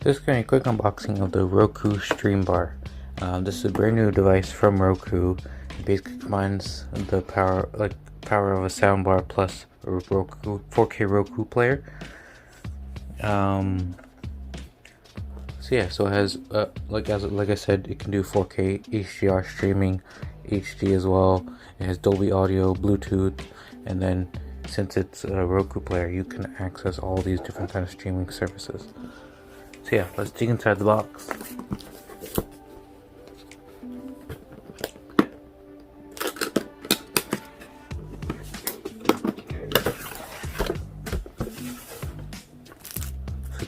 This is going to be a quick unboxing of the Roku Streambar. This is a brand new device from Roku. It basically combines the power of a soundbar plus a Roku 4K Roku player. So it has like I said, it can do 4K HDR streaming, HD as well. It has Dolby Audio, Bluetooth, and then since it's a Roku player, you can access all these different kind of streaming services. So yeah, let's dig inside the box.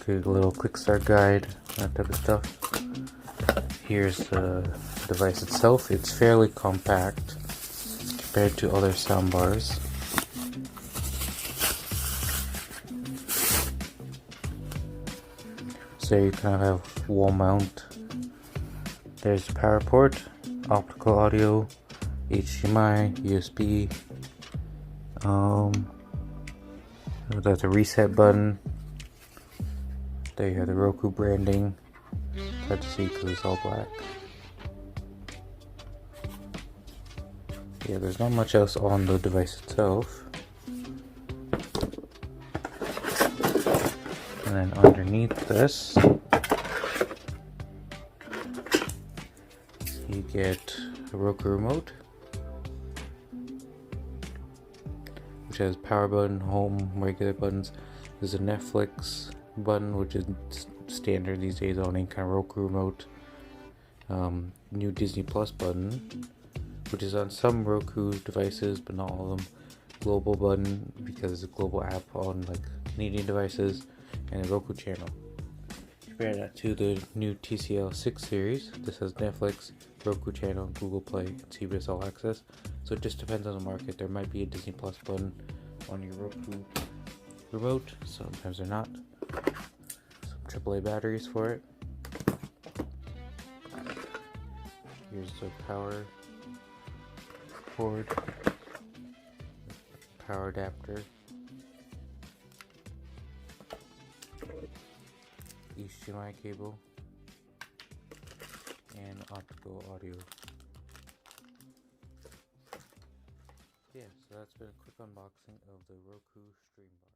So a little quick start guide, that type of stuff. Here's the device itself. It's fairly compact compared to other soundbars. So you kind of have wall mount. There's the power port, optical audio, HDMI, USB. That's a reset button. There you have the Roku branding. It's hard to see because it's all black. Yeah, there's not much else on the device itself. And then underneath this, you get a Roku remote, which has power button, home, regular buttons. There's a Netflix button, which is standard these days on any kind of Roku remote. New Disney Plus button, which is on some Roku devices, but not all of them. Global button, because it's a global app on like Canadian devices, and a Roku channel. Compare that to the new TCL 6 series. This has Netflix, Roku channel, Google Play, and CBS All Access. So it just depends on the market. There might be a Disney Plus button on your Roku remote, sometimes they're not. Some AAA batteries for it. Here's the power cord, power adapter, HDMI cable, and optical audio. Yeah, so that's been a quick unboxing of the Roku Streambar.